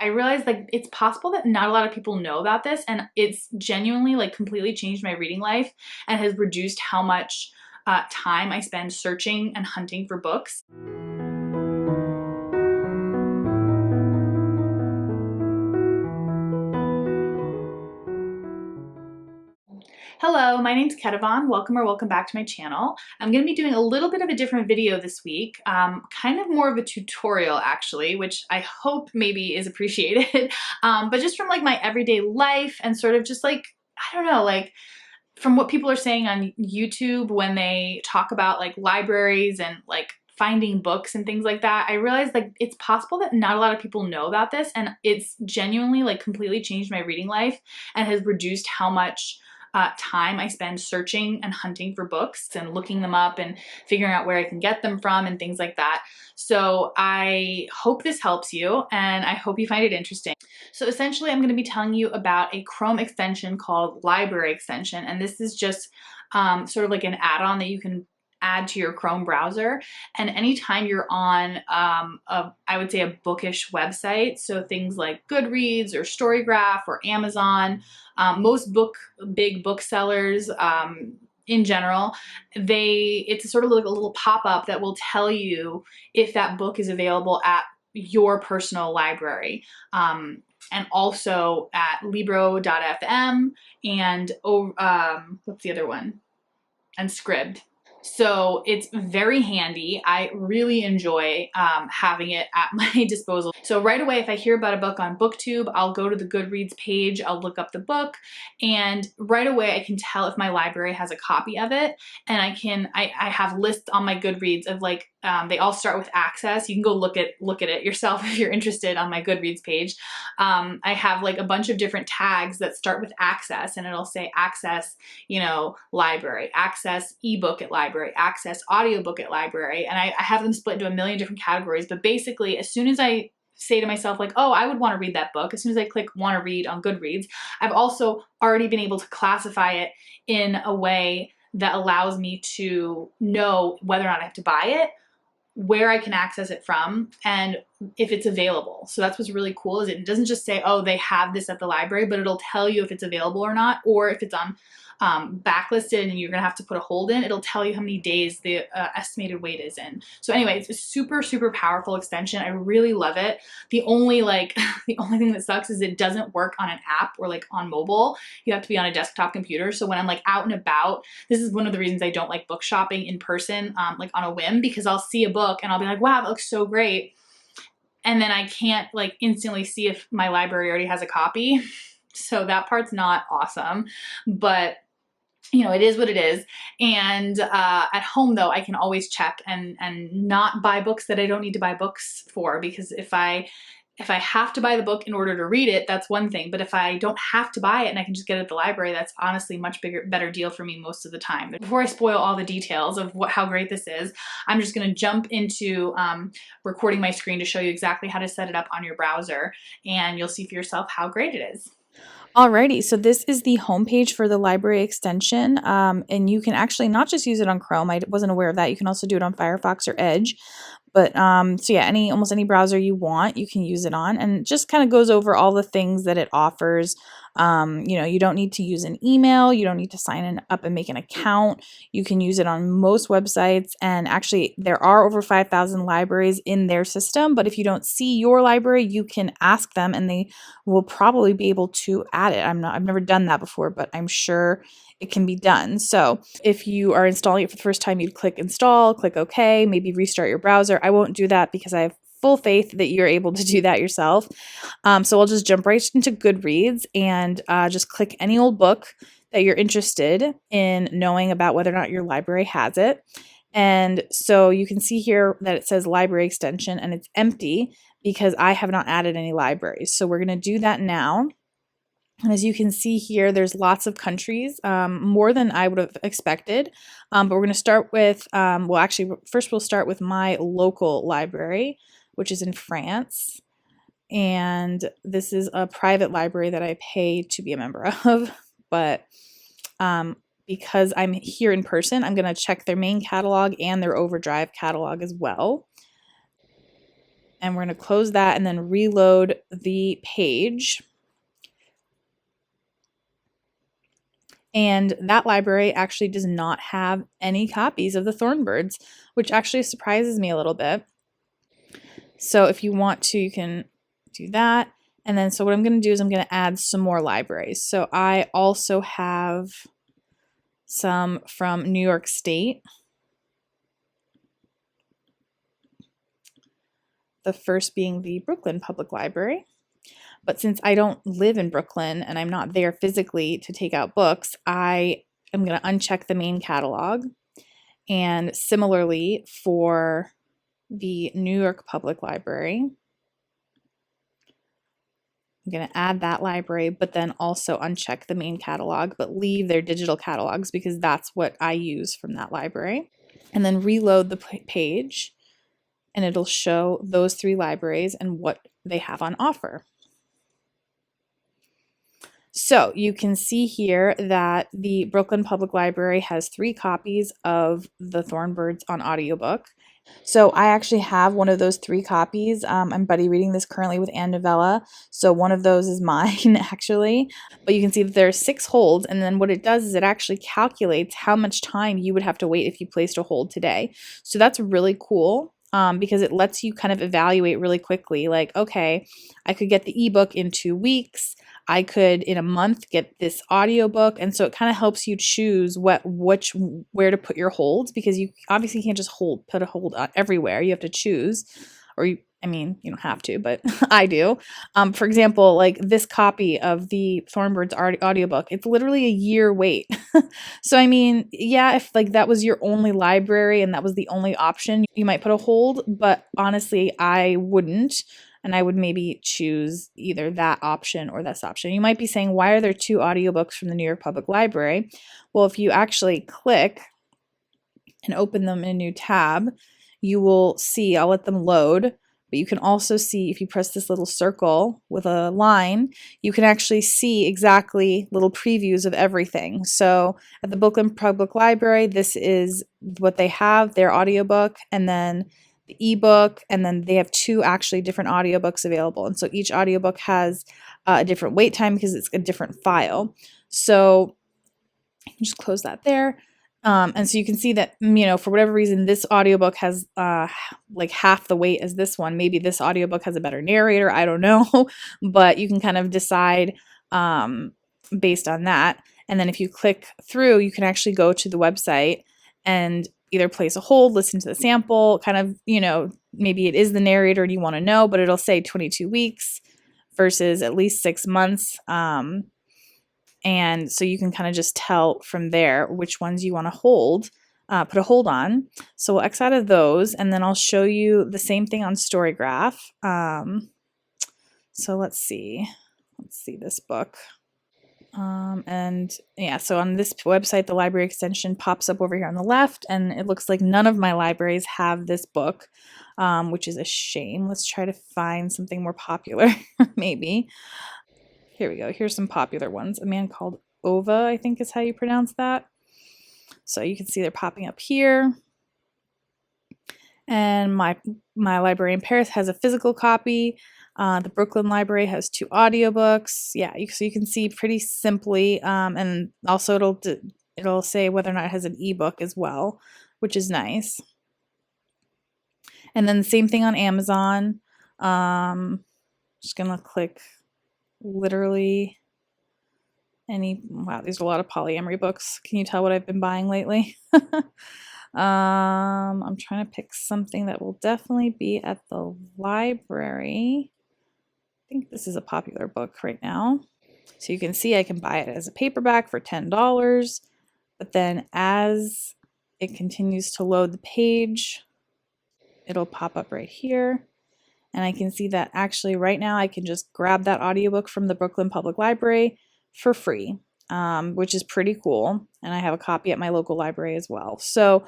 I realized like it's possible that not a lot of people know about this, and it's genuinely like completely changed my reading life and has reduced how much time I spend searching and hunting for books. Hello, my name's Ketevan. Welcome back to my channel. I'm going to be doing a little bit of a different video this week, kind of more of a tutorial actually, which I hope maybe is appreciated, but just from like my everyday life and sort of just like, I don't know, like from what people are saying on YouTube when they talk about like libraries and like finding books and things like that, I realized like it's possible that not a lot of people know about this, and it's genuinely like completely changed my reading life and has reduced how much time I spend searching and hunting for books and looking them up and figuring out where I can get them from and things like that. So I hope this helps you and I hope you find it interesting. So essentially I'm going to be telling you about a Chrome extension called Library Extension, and this is just sort of like an add-on that you can add to your Chrome browser. And anytime you're on I would say a bookish website, so things like Goodreads or StoryGraph or Amazon, most big booksellers in general, it's sort of like a little pop-up that will tell you if that book is available at your personal library. And also at libro.fm and what's the other one? And Scribd. So it's very handy. I really enjoy having it at my disposal. So right away, if I hear about a book on BookTube, I'll go to the Goodreads page, I'll look up the book, and right away I can tell if my library has a copy of it. And I have lists on my Goodreads of like, they all start with access. You can go look at it yourself if you're interested on my Goodreads page. I have like a bunch of different tags that start with access, and it'll say access, you know, library, access ebook at library, access audiobook at library. And I have them split into a million different categories. But basically, as soon as I say to myself like, oh, I would want to read that book, as soon as I click want to read on Goodreads, I've also already been able to classify it in a way that allows me to know whether or not I have to buy it, where I can access it from, and if it's available. So that's what's really cool, is it doesn't just say, oh, they have this at the library, but it'll tell you if it's available or not, or if it's on backlisted and you're gonna have to put a hold in, it'll tell you how many days the estimated wait is in. So anyway, it's a super, super powerful extension. I really love it. The only the only thing that sucks is it doesn't work on an app or like on mobile. You have to be on a desktop computer. So when I'm like out and about, this is one of the reasons I don't like book shopping in person, like on a whim, because I'll see a book and I'll be like, wow, that looks so great. And then I can't like instantly see if my library already has a copy. So that part's not awesome, but you know, it is what it is. And at home though, I can always check and not buy books that I don't need to buy books for, because if I have to buy the book in order to read it, that's one thing. But if I don't have to buy it and I can just get it at the library, that's honestly a much better deal for me most of the time. But before I spoil all the details of how great this is, I'm just gonna jump into recording my screen to show you exactly how to set it up on your browser, and you'll see for yourself how great it is. Alrighty, so this is the homepage for the library extension, and you can actually not just use it on Chrome. I wasn't aware of that. You can also do it on Firefox or Edge. But so yeah, almost any browser you want, you can use it on, and it just kind of goes over all the things that it offers. You know, you don't need to use an email, you don't need to sign up and make an account. You can use it on most websites, and actually there are over 5,000 libraries in their system. But if you don't see your library, you can ask them, and they will probably be able to add it. I've never done that before, but I'm sure it can be done. So if you are installing it for the first time, you'd click install, click OK, maybe restart your browser. I won't do that because I have full faith that you're able to do that yourself. So I'll just jump right into Goodreads and just click any old book that you're interested in knowing about whether or not your library has it. And so you can see here that it says library extension and it's empty because I have not added any libraries. So we're going to do that now. And as you can see here, there's lots of countries, more than I would have expected. But we're going to start with, well, actually, first we'll start with my local library, which is in France. And this is a private library that I pay to be a member of. But because I'm here in person, I'm going to check their main catalog and their Overdrive catalog as well. And we're going to close that and then reload the page. And that library actually does not have any copies of the Thornbirds, which actually surprises me a little bit. So if you want to, you can do that. And then so what I'm going to do is I'm going to add some more libraries. So I also have some from New York State. The first being the Brooklyn Public Library. But since I don't live in Brooklyn and I'm not there physically to take out books, I am going to uncheck the main catalog. And similarly for the New York Public Library, I'm going to add that library, but then also uncheck the main catalog, but leave their digital catalogs because that's what I use from that library. And then reload the page, and it'll show those 3 libraries and what they have on offer. So you can see here that the Brooklyn Public Library has 3 copies of the Thornbirds on audiobook. So I actually have one of those 3 copies. I'm buddy reading this currently with Ann Novella. So one of those is mine actually. But you can see that there are 6 holds. And then what it does is it actually calculates how much time you would have to wait if you placed a hold today. So that's really cool. Because it lets you kind of evaluate really quickly, like, okay, I could get the ebook in 2 weeks. I could in a month get this audiobook. And so it kind of helps you choose where to put your holds, because you obviously can't just put a hold everywhere. You have to choose, or you don't have to, but I do. For example, like this copy of the Thornbirds audiobook, it's literally a year wait. So, yeah, if like that was your only library and that was the only option, you might put a hold, but honestly, I wouldn't. And I would maybe choose either that option or this option. You might be saying, why are there 2 audiobooks from the New York Public Library? Well, if you actually click and open them in a new tab, you will see, I'll let them load, but you can also see if you press this little circle with a line, you can actually see exactly little previews of everything. So at the Brooklyn Public Library, this is what they have, their audiobook, and then the ebook, and then they have 2 actually different audiobooks available. And so each audiobook has a different wait time because it's a different file. So you can just close that there. And so you can see that, for whatever reason, this audiobook has like half the weight as this one. Maybe this audiobook has a better narrator. I don't know. But you can kind of decide based on that. And then if you click through, you can actually go to the website and either place a hold, listen to the sample, kind of, maybe it is the narrator and you want to know, but it'll say 22 weeks versus at least 6 months. And so you can kind of just tell from there which ones you want to hold, put a hold on. So we'll X out of those, and then I'll show you the same thing on StoryGraph. So let's see this book. And yeah, so on this website, the library extension pops up over here on the left, and it looks like none of my libraries have this book, which is a shame. Let's try to find something more popular, maybe. Here we go. Here's some popular ones. A Man Called Ova, I think is how you pronounce that. So you can see they're popping up here. And my library in Paris has a physical copy. The Brooklyn Library has 2 audiobooks. Yeah, so you can see pretty simply, and also it'll say whether or not it has an ebook as well, which is nice. And then the same thing on Amazon. Just gonna click literally wow, there's a lot of polyamory books. Can you tell what I've been buying lately? I'm trying to pick something that will definitely be at the library. I think this is a popular book right now. So you can see I can buy it as a paperback for $10, but then as it continues to load the page, it'll pop up right here. And I can see that actually right now I can just grab that audiobook from the Brooklyn Public Library for free, which is pretty cool. And I have a copy at my local library as well. So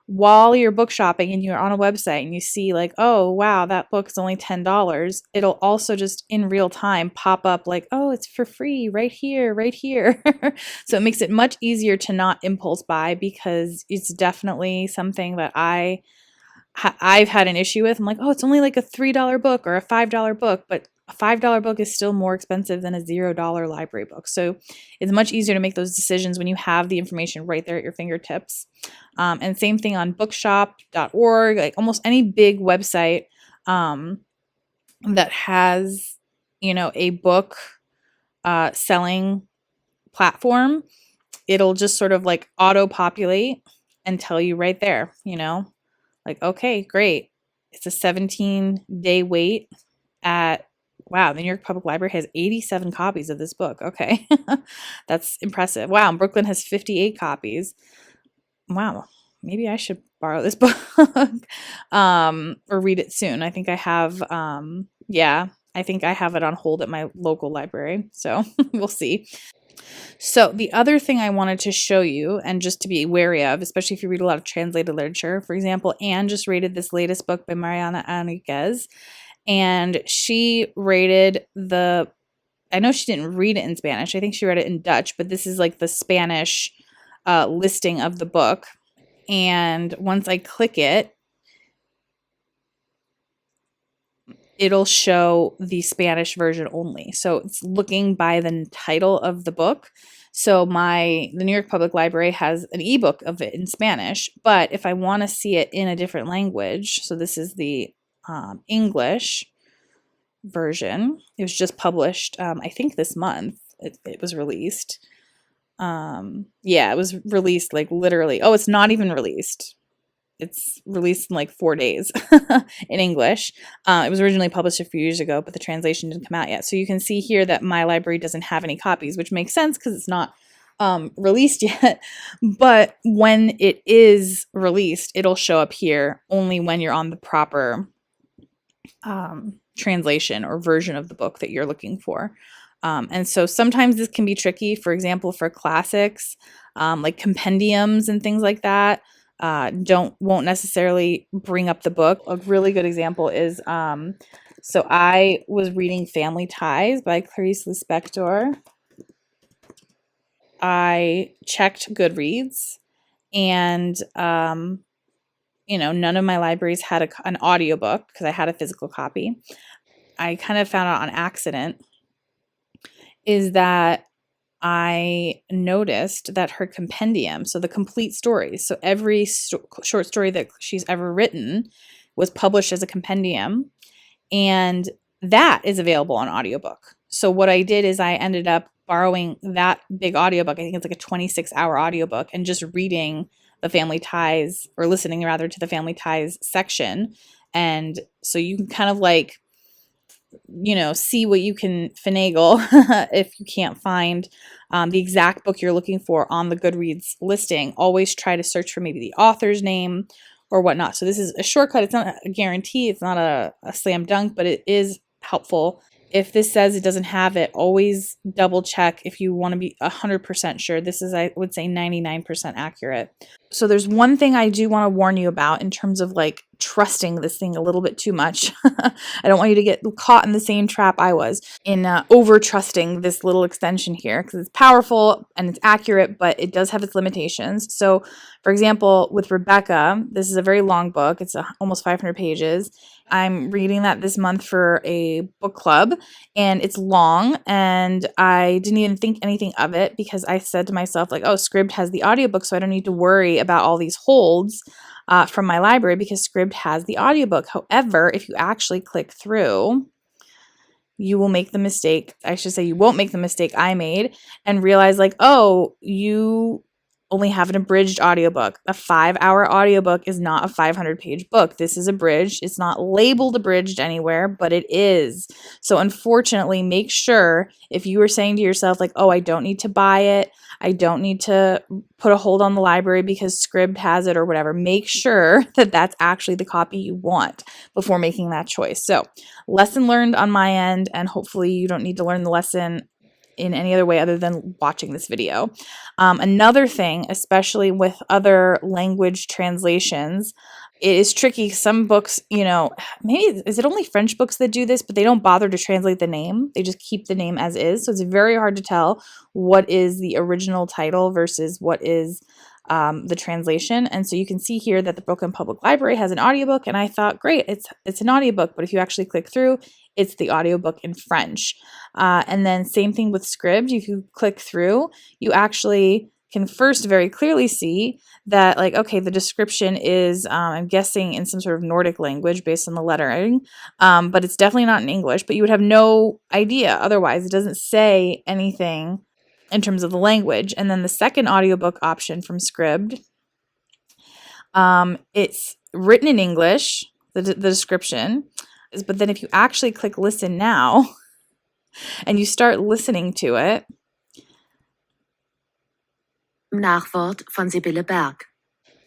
while you're book shopping and you're on a website and you see like, oh, wow, that book is only $10, it'll also just in real time pop up like, oh, it's for free right here, right here. So it makes it much easier to not impulse buy, because it's definitely something that I I've had an issue with. I'm like, oh, it's only like a $3 book or a $5 book, but a $5 book is still more expensive than a $0 library book. So it's much easier to make those decisions when you have the information right there at your fingertips. And same thing on bookshop.org, like almost any big website that has, a book selling platform, it'll just sort of like auto populate and tell you right there, like, okay, great. It's a 17-day wait at, wow, the New York Public Library has 87 copies of this book. Okay. That's impressive. Wow, and Brooklyn has 58 copies. Wow, maybe I should borrow this book or read it soon. I think I have, I think I have it on hold at my local library. So we'll see. So the other thing I wanted to show you, and just to be wary of, especially if you read a lot of translated literature, for example, Anne just rated this latest book by Mariana Enriquez, and she rated I know she didn't read it in Spanish. I think she read it in Dutch, but this is like the Spanish listing of the book. And once I click it, it'll show the Spanish version only. So it's looking by the title of the book. So the New York Public Library has an ebook of it in Spanish, but if I want to see it in a different language, so this is the English version. It was just published, I think this month. It was released. It was released like literally. Oh, it's not even released. It's released in like 4 days in English. It was originally published a few years ago, but the translation didn't come out yet. So you can see here that my library doesn't have any copies, which makes sense because it's not released yet. But when it is released, it'll show up here only when you're on the proper translation or version of the book that you're looking for. And so sometimes this can be tricky. For example, for classics, like compendiums and things like that, won't necessarily bring up the book. A really good example is so I was reading Family Ties by Clarice Lispector. I checked Goodreads, and none of my libraries had an audiobook because I had a physical copy. I kind of found out on accident is that I noticed that her compendium, so the complete stories, so every short story that she's ever written was published as a compendium, and that is available on audiobook. So what I did is I ended up borrowing that big audiobook. I think it's like a 26-hour audiobook, and just reading the Family Ties, or listening rather, to the Family Ties section. And so you can kind of like, see what you can finagle if you can't find the exact book you're looking for on the Goodreads listing. Always try to search for maybe the author's name or whatnot. So this is a shortcut. It's not a guarantee. It's not a slam dunk, but it is helpful. If this says it doesn't have it, always double check if you want to be 100% sure. This is, I would say, 99% accurate. So there's one thing I do want to warn you about in terms of like trusting this thing a little bit too much. I don't want you to get caught in the same trap I was in over trusting this little extension here, because it's powerful and it's accurate, but it does have its limitations. So for example, with Rebecca, this is a very long book. It's almost 500 pages. I'm reading that this month for a book club, and it's long, and I didn't even think anything of it because I said to myself, like, oh, Scribd has the audiobook, so I don't need to worry about all these holds from my library because Scribd has the audiobook. However, if you actually click through, you will make the mistake, I should say you won't make the mistake I made, and realize like, oh, you only have an abridged audiobook. A 5-hour audiobook is not a 500-page book. This is abridged. It's not labeled abridged anywhere, but it is. So unfortunately, make sure if you are saying to yourself like, oh, I don't need to buy it, I don't need to put a hold on the library because Scribd has it or whatever, make sure that that's actually the copy you want before making that choice. So lesson learned on my end, and hopefully you don't need to learn the lesson in any other way other than watching this video. Another thing, especially with other language translations, it is tricky. Some books, maybe, is it only French books that do this, but they don't bother to translate the name. They just keep the name as is. So it's very hard to tell what is the original title versus what is the translation. And so you can see here that the Brooklyn Public Library has an audiobook, and I thought, great, it's an audiobook, but if you actually click through, it's the audiobook in French. And then same thing with Scribd. If you click through, you actually can first very clearly see that, like, okay, the description is, I'm guessing, in some sort of Nordic language based on the lettering, but it's definitely not in English, but you would have no idea otherwise. It doesn't say anything in terms of the language. And then the second audiobook option from Scribd, it's written in English, the description, but then if you actually click listen now and you start listening to it, Nachwort von Sibylle Berg.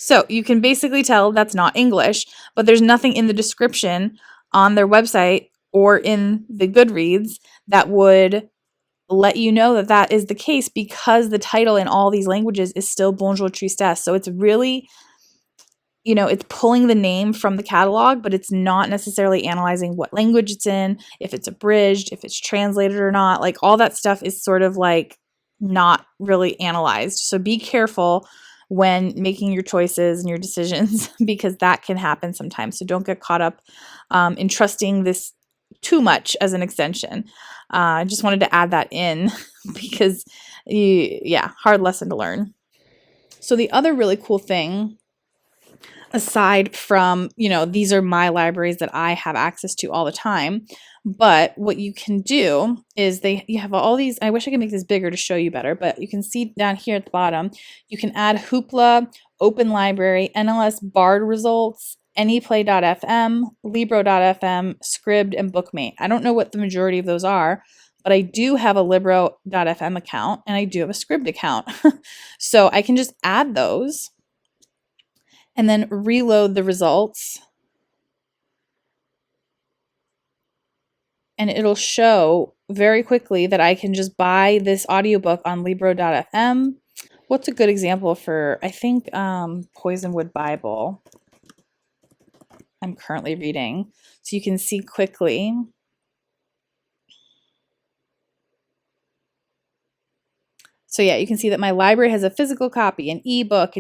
so you can basically tell that's not English, but there's nothing in the description on their website or in the Goodreads that would let you know that that is the case, because the title in all these languages is still Bonjour Tristesse. So it's really, it's pulling the name from the catalog, but it's not necessarily analyzing what language it's in, if it's abridged, if it's translated or not. Like, all that stuff is sort of like not really analyzed. So be careful when making your choices and your decisions, because that can happen sometimes. So don't get caught up in trusting this too much as an extension. I just wanted to add that in because, hard lesson to learn. So the other really cool thing, aside from, these are my libraries that I have access to all the time, but what you can do is you have all these. I wish I could make this bigger to show you better, but you can see down here at the bottom, you can add Hoopla, Open Library, NLS Bard results, Anyplay.fm, Libro.fm, Scribd, and Bookmate. I don't know what the majority of those are, but I do have a Libro.fm account and I do have a Scribd account. So I can just add those and then reload the results. And it'll show very quickly that I can just buy this audiobook on Libro.fm. What's a good example for, I think, Poisonwood Bible I'm currently reading. So you can see quickly. So yeah, you can see that my library has a physical copy, an ebook,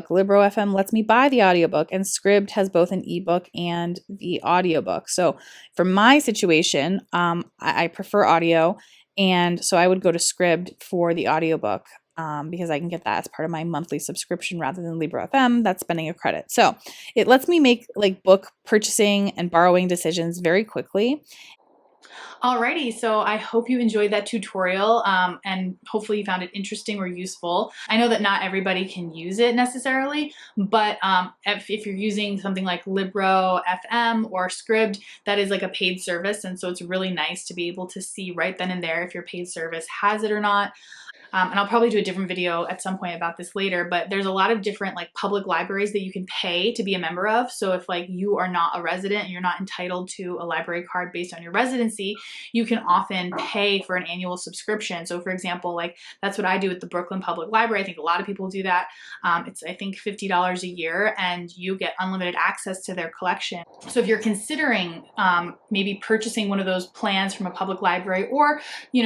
Libro.fm lets me buy the audiobook, and Scribd has both an ebook and the audiobook. So for my situation, I prefer audio, and so I would go to Scribd for the audiobook because I can get that as part of my monthly subscription rather than Libro.fm. That's spending a credit. So it lets me make like book purchasing and borrowing decisions very quickly. Alrighty, so I hope you enjoyed that tutorial and hopefully you found it interesting or useful. I know that not everybody can use it necessarily, but if you're using something like Libro FM or Scribd, that is like a paid service, and so it's really nice to be able to see right then and there if your paid service has it or not. And I'll probably do a different video at some point about this later, but there's a lot of different like public libraries that you can pay to be a member of. So if like you are not a resident and you're not entitled to a library card based on your residency, you can often pay for an annual subscription. So for example, like that's what I do with the Brooklyn Public Library. I think a lot of people do that. It's I think $50 a year and you get unlimited access to their collection. So if you're considering maybe purchasing one of those plans from a public library, or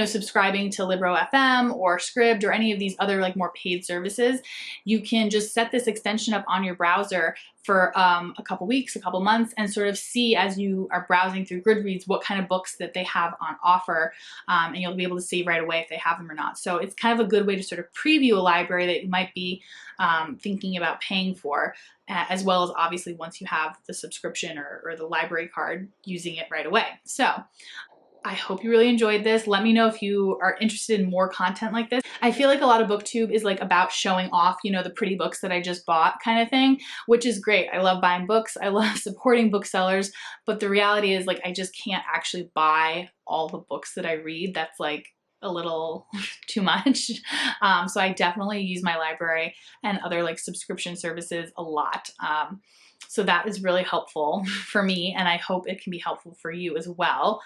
subscribing to Libro FM or Scribd or any of these other like more paid services, you can just set this extension up on your browser for a couple weeks, a couple months, and sort of see as you are browsing through Goodreads what kind of books that they have on offer, and you'll be able to see right away if they have them or not. So it's kind of a good way to sort of preview a library that you might be thinking about paying for, as well as obviously once you have the subscription or the library card, using it right away. So I hope you really enjoyed this. Let me know if you are interested in more content like this. I feel like a lot of BookTube is like about showing off, the pretty books that I just bought kind of thing, which is great. I love buying books. I love supporting booksellers, but the reality is like I just can't actually buy all the books that I read. That's like a little too much. So I definitely use my library and other like subscription services a lot. So that is really helpful for me, and I hope it can be helpful for you as well.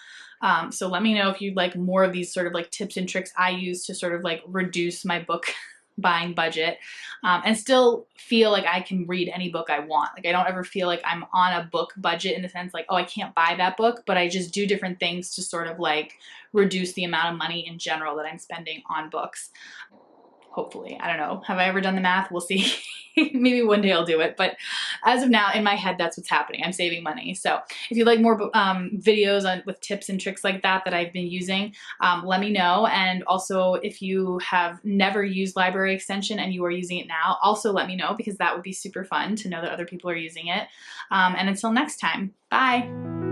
So let me know if you'd like more of these sort of like tips and tricks I use to sort of like reduce my book buying budget and still feel like I can read any book I want. Like I don't ever feel like I'm on a book budget in the sense like, oh, I can't buy that book, but I just do different things to sort of like reduce the amount of money in general that I'm spending on books. hopefully. I don't know. Have I ever done the math? We'll see. Maybe one day I'll do it. But as of now, in my head, that's what's happening. I'm saving money. So if you'd like more videos with tips and tricks like that I've been using, let me know. And also, if you have never used Library Extension and you are using it now, also let me know, because that would be super fun to know that other people are using it. And until next time, bye.